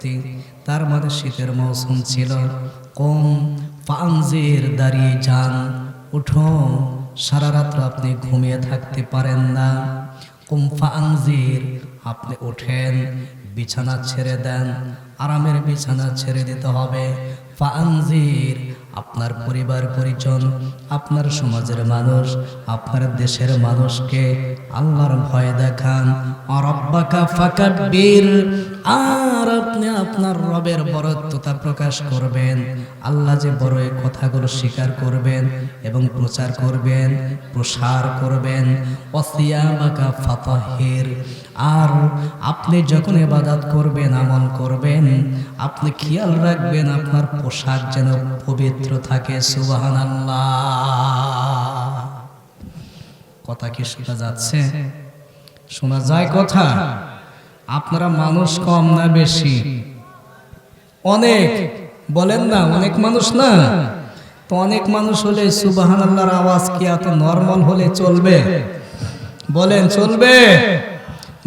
ব্যক্তি, তার মধ্যে শীতের মৌসুম ছিল। কম ফানজির, দাঁড়িয়ে যান, উঠো, সারা রাত্র আপনি ঘুমিয়ে থাকতে পারেন না। কুম ফানজির, আপনি ওঠেন, বিছানা ছেড়ে দেন, আরামের বিছানা ছেড়ে দিতে হবে। ফানজির, আপনার পরিবার পরিজন, আপনার সমাজের মানুষ, আপনার দেশের মানুষকে আল্লাহর ভয় দেখান। রব্বাকা ফাকাব্বির, আর আপনি আপনার রবের বরত্বতা প্রকাশ করবেন। আল্লাহ যে বড়, এই কথাগুলো স্বীকার করবেন এবং প্রচার করবেন, প্রসার করবেন। ওয়াসিয়ামাকা ফাতাহির, আর আপনি যখন ইবাদত করবেন, আমল করবেন, আপনি খেয়াল রাখবেন আপনার পোশাক যেন পবিত্র থাকে। সুবহানাল্লাহ। কথা কি শোনা যাচ্ছে? শোনা যায় কথা? আপনারা মানুষ কম না বেশি? অনেক, বলেন না? অনেক মানুষ না? তো অনেক মানুষ হলে সুবহানাল্লাহর আওয়াজ কি এত নরমাল হলে চলবে? বলেন, চলবে?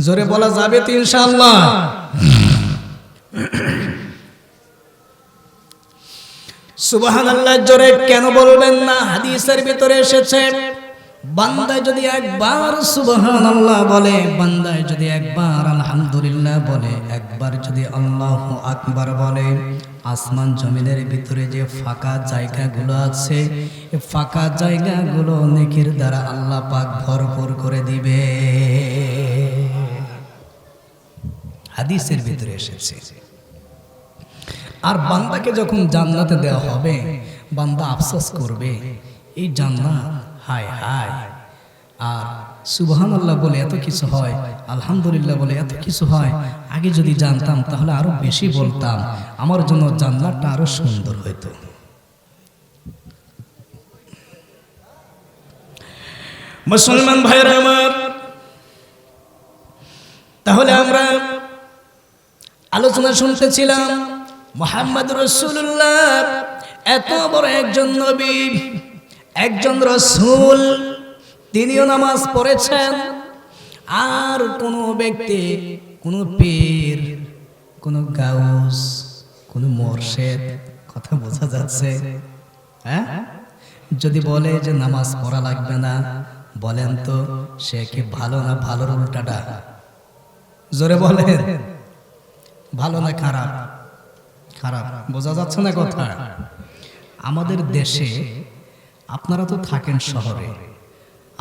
জোরে বলা যাবে তো ইনশাআল্লাহ? সুবহানাল্লাহ জোরে কেন বলবেন না? হাদিসের ভিতরে এসেছে, বান্দা যদি একবার সুবহানাল্লাহ বলে, বান্দা যদি একবার আলহামদুলিল্লাহ বলে, একবার যদি আল্লাহু আকবার বলে, আসমান জমিনের ভিতরে যে ফাঁকা জায়গাগুলো আছে, এই ফাঁকা জায়গাগুলো নেকির দ্বারা আল্লাহ পাক ভরপুর করে দিবে। হাদিসের ভিতরে এসেছে। আর বান্দাকে যখন জান্নাতে দেওয়া হবে, বান্দা আফসোস করবে, এই জান্নাত, হায় হায়, আর সুবহানাল্লাহ বলে এত কিছু হয়, আলহামদুলিল্লাহ বলে এত কিছু হয়, আগে যদি জানতাম তাহলে আরো বেশি বলতাম, আমার জন্য জান্নাতটা আরো সুন্দর হইতো। মুসলমান ভাইরা আমার, তাহলে আমরা আলোচনা শুনতেছিলাম মুহাম্মদ রাসূলুল্লাহ এত বড় একজন নবী, একজন রাসূল, তিনিও নামাজ পড়েছেন। আর কোন ব্যক্তি, কোন পীর, কোন গাউস, কোন মুর্শিদ, কথা বোঝা যাচ্ছে? হ্যাঁ, যদি বলে যে নামাজ পড়া লাগবে না, বলেন তো সে কি ভালো না ভালোর উল্টাটা? জোরে বলেন, ভালো না খারাপ? খারাপ। বোঝা যাচ্ছে না কথা? আমাদের দেশে, আপনারা তো থাকেন শহরে,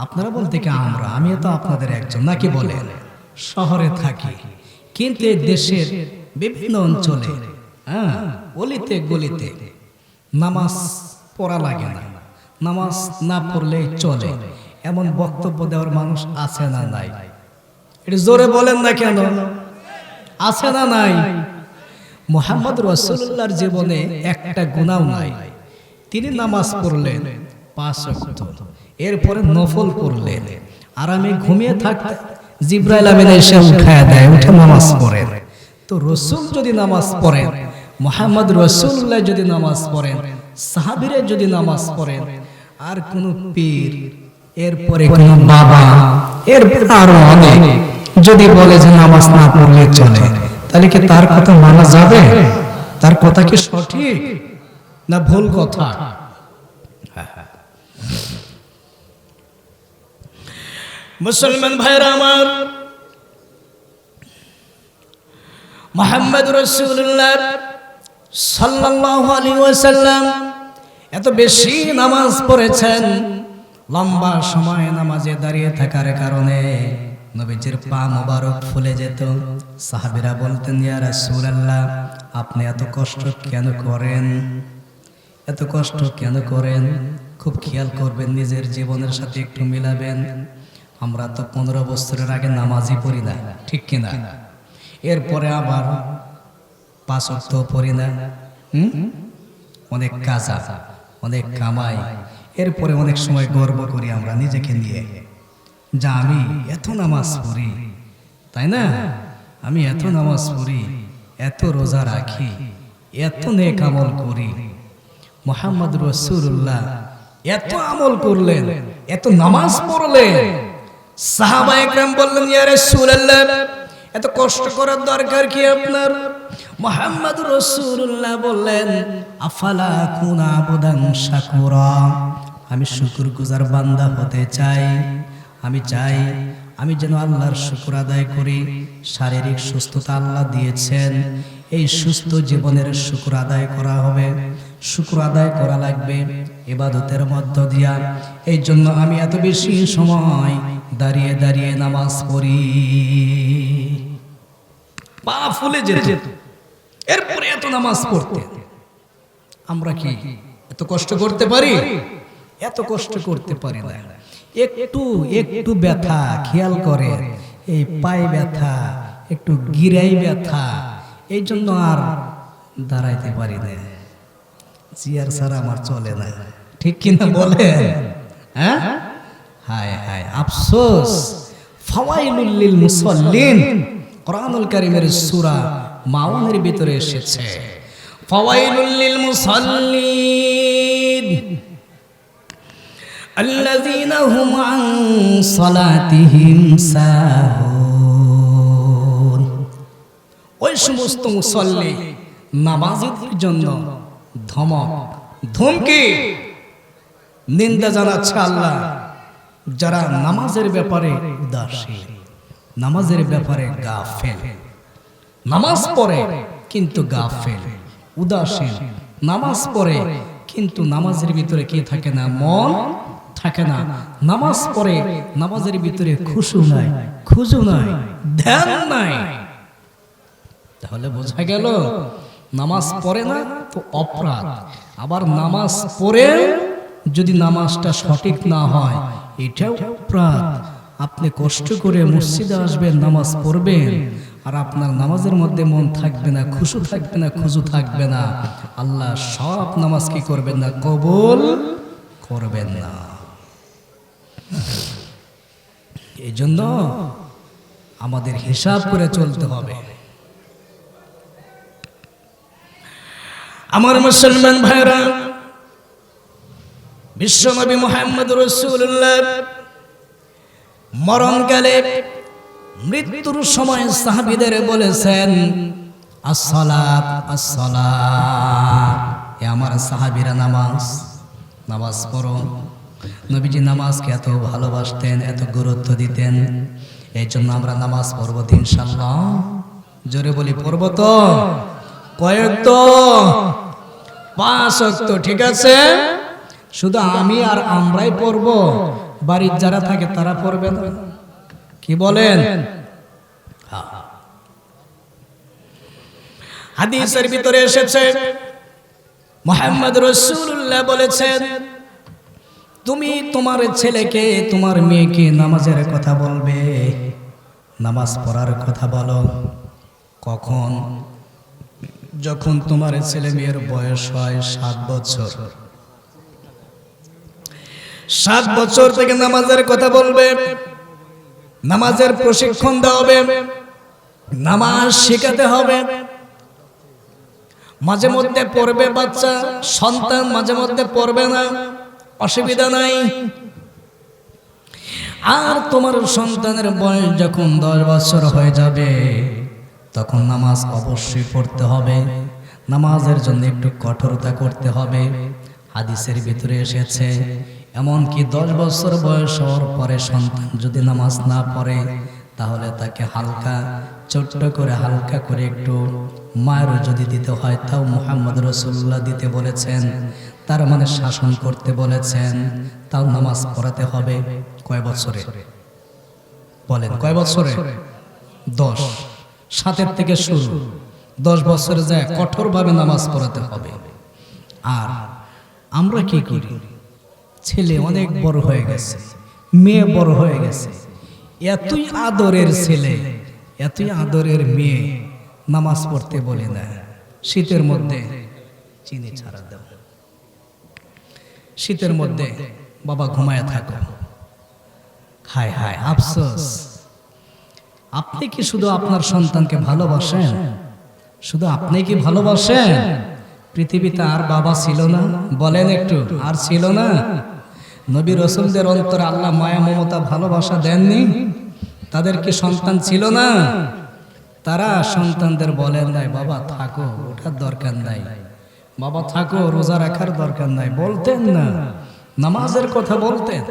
আপনারা বলতে কি আমরা, আমিও তো আপনাদের একজন, নাকি বলেন? শহরে থাকি, কিন্তু এই দেশের বিভিন্ন অঞ্চলে, হ্যাঁ, অলিতে গলিতে নামাজ পড়া লাগে না, নামাজ না পড়লেই চলে, এমন বক্তব্য দেওয়ার মানুষ আছে না নাই? এটা জোরে বলেন না কেন? আছে না নাই? মুহাম্মদ রাসূলুল্লাহর জীবনে একটা গুনাহ নাই। তিনি নামাজ পড়লেন 5 ওয়াক্ত, এরপরে নফল পড়লেন, আরামে ঘুমিয়ে থাকতে জিবরাইল আমিন এসে উঠায় দেয়, উঠে নামাজ পড়েন। তো রাসূল যদি নামাজ পড়েন, মুহাম্মদ রাসূলুল্লাহ যদি নামাজ পড়েন, সাহাবীরা যদি নামাজ পড়েন, আর কোন পীর, এরপরে কোন বাবা, এরপর আরো অনেক যদি বলে যে নামাজ না পড়লে চলে, তাহলে কি তার কথা মানা যাবে? তার কথা কি সঠিক না ভুল কথা? মুসলমান ভাইরা আমার, মুহাম্মদ রাসূলুল্লাহ সাল্লাল্লাহু আলাইহি ওয়াসাল্লাম এত বেশি নামাজ পড়েছেন, লম্বা সময় নামাজে দাঁড়িয়ে থাকার কারণে নবীজির পা মোবারক ফুলে যেত। সাহাবীরা বলতেন, ইয়া রাসূলুল্লাহ, আপনি এত কষ্ট কেন করেন? এত কষ্ট কেন করেন? খুব খেয়াল করবেন, নিজের জীবনের সাথে একটু মিলাবেন। আমরা তো 15 বছরের আগে নামাজই পড়ি না, ঠিক কিনা? এরপরে আবার 5 ওয়াক্ত পড়ি না, অনেক কাজা, অনেক কামাই, এরপরে অনেক সময় গর্ব করি আমরা নিজেকে নিয়ে, যা আমি এত নামাজ পড়ি, তাই না? আমি এত নামাজ পড়ি, এত রোজা রাখি, এত নেক আমল করি। মুহাম্মদ রাসূলুল্লাহ এত আমল করলেন, এত নামাজ পড়লেন, সাহাবা একরাম বললেন, ইয়া রাসূলুল্লাহ, এত কষ্ট করার দরকার কি আপনার? মুহাম্মদুর রাসূলুল্লাহ বললেন, আফালা কুনা আবদান শাকুরা, আমি শুকরগুজার বান্দা হতে চাই। আমি চাই আমি যেন আল্লাহর শুকর আদায় করি। শারীরিক সুস্থতা আল্লাহ দিয়েছেন, এই সুস্থ জীবনের শুকর আদায় করা হবে, শুকর আদায় করা লাগবে ইবাদতের মধ্য দিয়া। এই জন্য আমি এত বেশি সময় দাঁড়িয়ে দাঁড়িয়ে নামাজ পড়ি। পা ফুলে যেত, এরপরে এত নামাজ পড়তে। আমরা কি এত কষ্ট করতে পারি? এত কষ্ট করতে পারি না। একটু একটু ব্যথা খেয়াল করে, এই পায়ে ব্যথা, একটু গিরাই ব্যথা, এই জন্য আর দাঁড়াইতে পারি না। চেয়ার ছাড়া আমার চলে না, ঠিক কিনা বলেন? হ্যাঁ, হায় হায় আফসোস। ফাওয়াইলুল লিল মুসাল্লিন, কোরআনুল কারীমের সূরা মাউনের ভিতরে এসেছে, ফাওয়াইলুল লিল মুসাল্লিন আল্লাযীনা হুম আন সালাতিহিম সাহুন। ওই সমস্ত মুসাল্লি নামাজীদের জন্য ধমক, ধমকি, নিন্দা জানাচ্ছে আল্লাহ, যারা নামাজের ব্যাপারে উদাসীন, নামাজের ব্যাপারে গাফেল, নামাজ পড়ে কিন্তু গাফেল, উদাসীন, নামাজ পড়ে কিন্তু নামাজের ভিতরে কি থাকে না? মন থাকে না। নামাজ পড়ে নামাজের ভিতরে খুশু নাই, খুজু নাই, ধ্যান নাই। তাহলে বোঝা গেল নামাজ পড়ে না তো অপরাধ। আবার নামাজ পড়ে যদি নামাজটা সঠিক না হয় এটাও অপরাধ। আপনি কষ্ট করে মসজিদে আসবেন, নামাজ পড়বেন, আর আপনার নামাজের মধ্যে মন থাকবে না, খুশু থাকবে না, খুজু থাকবে না, আল্লাহ সব নামাজ কি করবেন না? কবুল করবেন না। এই জন্য আমাদের হিসাব করে চলতে হবে। আমার মুসলমান ভাইরা, বিশ্বনবী মুহাম্মদ রাসূলুল্লাহ মরণকালে মৃত্যুর সময় সাহাবীদের বলেছেন, আসসালাত আসসালাত, এ আমার সাহাবীরা নামাজ, নামাজ পড়ো। নবীজি নামাজকে এত ভালোবাসতেন, এত গুরুত্ব দিতেন, এই জন্য আমরা নামাজ পড়ব ইনশাআল্লাহ। জোরে বলি, পড়ব তো? কয়েক তো? 5 ওয়াক্ত, ঠিক আছে? শুধু আমি আর আমরাই পড়ব, বাড়ির যারা থাকে তারা পড়বে না? কি বলেন? হাদিসের ভিতরে এসেছে, মুহাম্মদ রাসূলুল্লাহ বলেছেন, তুমি তোমার ছেলেকে, তোমার মেয়েকে নামাজের কথা বলবে, নামাজ পড়ার কথা বলো। কখন? যখন তোমার ছেলে মেয়ের বয়স হয় 7 বছর। 7 বছর থেকে নামাজের কথা বলবে, নামাজের প্রশিক্ষণ দেওয়া হবে, নামাজ শেখাতে হবে। মাঝে মধ্যে পড়বে বাচ্চা সন্তান, মাঝে মধ্যে পড়বে না, অসুবিধা নাই। আর তোমার সন্তানের বয়স যখন 10 বছর হয়ে যাবে তখন নামাজ অবশ্যই পড়তে হবে। নামাজের জন্য একটু কঠোরতা করতে হবে। হাদিসের ভিতরে এসেছে, এমনকি 10 বছর বয়স হওয়ার পরে সন্তান যদি নামাজ না পড়ে তাহলে তাকে হালকা, ছোট্ট করে, হালকা করে একটু মায়েরও যদি দিতে হয় তাও মুহাম্মদ রাসূলুল্লাহ দিতে বলেছেন। তার মানে শাসন করতে বলেছেন, তাও নামাজ পড়াতে হবে। কয় বছরে বলেন? কয় বছরে? 10। 7 থেকে শুরু, 10 বছরে যায় কঠোরভাবে নামাজ পড়াতে হবে। আর আমরা কি করি? ছেলে অনেক বড় হয়ে গেছে, মেয়ে বড় হয়ে গেছে, এতই আদরের ছেলে, এতই আদরের মেয়ে, নামাজ পড়তে বলে না। শীতের মধ্যে চিনি ছাড়া দাও, শীতের মধ্যে বাবা ঘুমায় থাকো। হায় হায় আফসোস। আপনি কি শুধু আপনার সন্তানকে ভালোবাসেন? শুধু আপনি কি ভালোবাসেন? পৃথিবীতে আর বাবা ছিল না? বলেন একটু, আর ছিল না? নবী রাসূলদের অন্তরে আল্লাহ মায়া, মমতা, ভালোবাসা দেননি? তাদের কি সন্তান ছিল না? তারা সন্তানদের বলেন নাই বাবা থাকো, ওঠার দরকার নাই, বাবা থাকো, রোজা রাখার দরকার নাই, বলতেন না, নামাজের কথা বলতেন।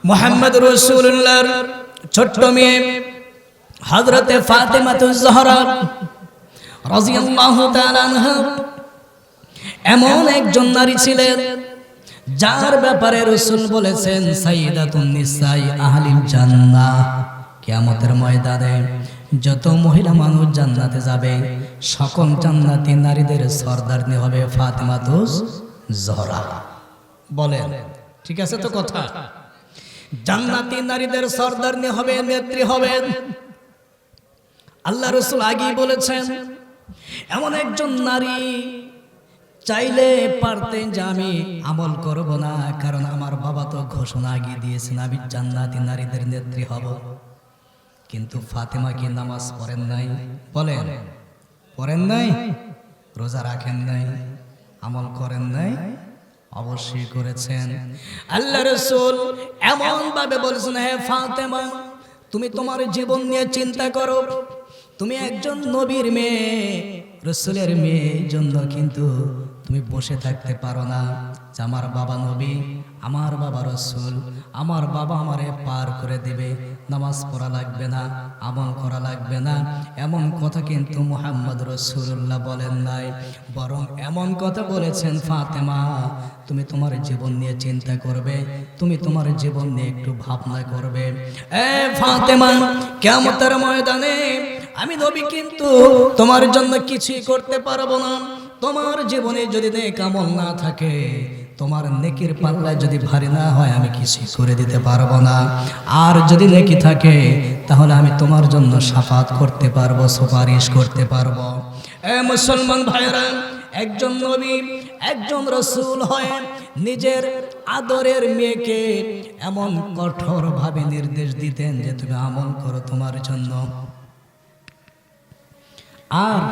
মুহাম্মদ রাসূলুল্লাহর ছোট্ট মেয়ে হযরতে ফাতেমাতুজ জাহরা রাদিয়াল্লাহু তাআলা আনহা এমন একজন নারী ছিলেন যার ব্যাপারে রাসূল বলেছেন সাইয়্যিদাতুন নিসাই আহলিল জান্নাহ। কিয়ামতের ময়দানে যত মহিলা মানুষ জান্নাতে যাবে সকল জান্নাতি নারীদের সরদারনি হবে ফাতেমাতুজ জাহরা। বলেন ঠিক আছে তো কথা? জান্নাতি নারীদের সরদারনি হবে, নেত্রী হবেন। আল্লাহ রাসূল আগেই বলেছেন এমন একজন নারী চাইলে পারতেন যে আমি আমল করব না, কারণ আমার বাবা তো ঘোষণা আগে দিয়েছেন আমি জান্নাতি নারীদের নেত্রী হব। কিন্তু ফাতেমা কি নামাজ পড়েন নাই? বলেন পড়েন নাই? রোজা রাখেন নাই? আমল করেন নাই? অবশ্যই করেছেন। আল্লাহ রাসূল এমন ভাবে বলেছেন হে ফাতেমা তুমি তোমার জীবন নিয়ে চিন্তা করো, তুমি একজন নবীর মেয়ে, রাসূলের মেয়ে, জন্য কিন্তু তুমি বসে থাকতে পারো না যে আমার বাবা নবী, আমার বাবা রাসূল, আমার বাবা আমারে পার করে দিবে, নামাজ পড়া লাগবে না, আমল করা লাগবে না, এমন কথা কিন্তু মুহাম্মদ রাসূলুল্লাহ বলেন নাই। বরং এমন কথা বলেছেন ফাতেমা তুমি তোমার জীবন নিয়ে চিন্তা করবে, তুমি তোমার জীবন নিয়ে একটু ভাবনা করবে। এ ফাতেমা কিয়ামতের ময়দানে আমি নবী কিন্তু তোমার জন্য কিছুই করতে পারবো না। তোমার জীবনে যদি নেক আমল না থাকে, তোমার নেকির পাল্লায় যদি ভারী না হয়, আমি কিছুই করে দিতে পারবো না। আর যদি নেকি থাকে তাহলে আমি তোমার জন্য শাফাত করতে পারবো, সুপারিশ করতে পারবো। এ মুসলমান ভাইরা, একজন নবী একজন রাসূল হয় নিজের আদরের মেয়েকে এমন কঠোর ভাবে নির্দেশ দিতেন যে তুমি আমল করো তোমার জন্য। আর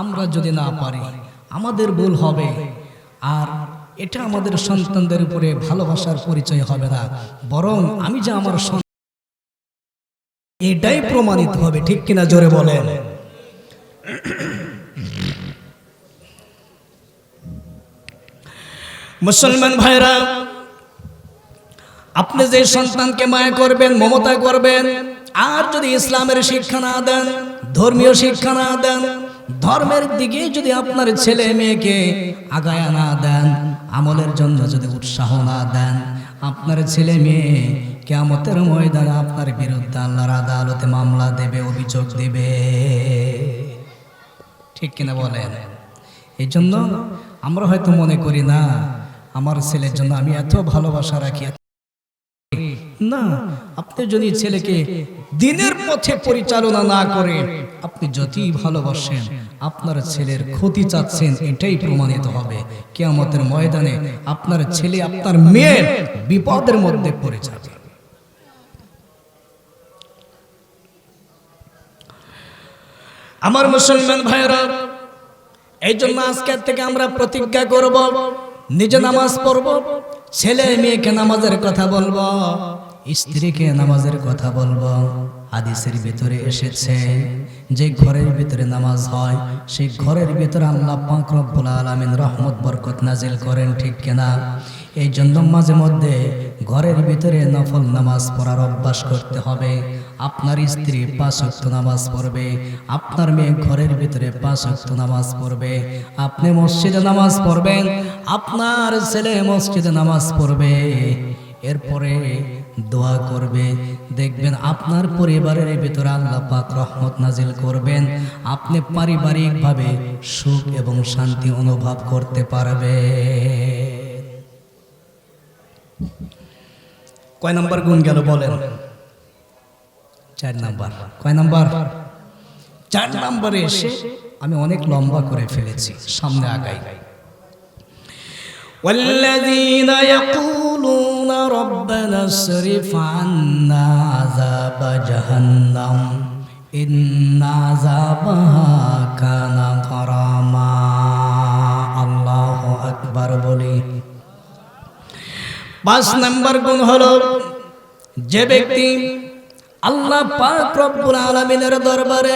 আমরা যদি না পারি আমাদের ভুল হবে, আর এটা আমাদের সন্তানদের উপরে ভালোবাসার পরিচয় হবে না, বরং আমি যে আমার এটাই প্রমাণিত হবে। ঠিক কিনা জোরে বলেন? মুসলমান ভাইরা, আপনি যে সন্তানকে মায়া করবেন, মমতা করবেন, আর যদি ইসলামের শিক্ষা না দেন, ধর্মীয় শিক্ষা না দেন, ধর্মের দিকে যদি আপনার ছেলে মেয়েকে আগায়া না দেন, আমলের জন্য যদি উৎসাহ না দেন, আপনার ছেলে মেয়ে কিয়ামতের ময়দানে আপনার বিরুদ্ধে আল্লাহর আদালতে মামলা দেবে, অভিযোগ দেবে। ঠিক কিনা বলেন? এই জন্য আমরা হয়তো মনে করি না আমার ছেলের জন্য আমি এত ভালোবাসা রাখি না। আপনি যদি ছেলেকে দিনের পথে পরিচালনা না করে আপনি যতই ভালোবাসেন, আপনার ছেলের ক্ষতি চাচ্ছেন, এটাই প্রমাণিত হবে। কিয়ামতের ময়দানে আপনার ছেলে আপনার মেয়ে বিপদের মধ্যে পড়ে যাবে। আমার মুসলমান ভাইরা, এই জন্য আজকের থেকে আমরা প্রতিজ্ঞা করব, নিজে নামাজ পড়ব, ছেলে মেয়েকে নামাজের কথা বলবো, স্ত্রীকে নামাজের কথা বলবো। হাদিসের ভিতরে এসেছে যে ঘরের ভিতরে নামাজ হয় সেই ঘরের ভিতরে আল্লাহ পাক রব্বুল আলামিন রহমত বরকত নাজিল করেন। ঠিক কিনা? এই জন্য মাঝে মধ্যে ঘরের ভিতরে নফল নামাজ পড়ার অভ্যাস করতে হবে। আপনার স্ত্রী 5 ওয়াক্ত নামাজ পড়বে, আপনার মেয়ে ঘরের ভিতরে 5 ওয়াক্ত নামাজ পড়বে, আপনি মসজিদে নামাজ পড়বেন, আপনার ছেলে মসজিদে নামাজ পড়বে, এরপরে দোয়া করবে। দেখবেন আপনার পরিবারের ভিতরে আল্লাহ পাক রহমত নাজিল করবেন, আপনি পারিবারিকভাবে সুখ এবং শান্তি অনুভব করতে পারবে। কয় নাম্বার গুণ গেল বলেন? 4 নাম্বার। কয় নাম্বার? 4 নাম্বারে এসে আমি অনেক লম্বা করে ফেলেছি, সামনে আগাই। والذين يقولون ربنا اصرف عنا عذاب جهنم ইন্না যাবাহা কানা গরামা। আল্লাহু আকবার বলি। 5 নাম্বার গুণ হলো যে ব্যক্তি আল্লাহ পাক রব্বুল আলামিনের দরবারে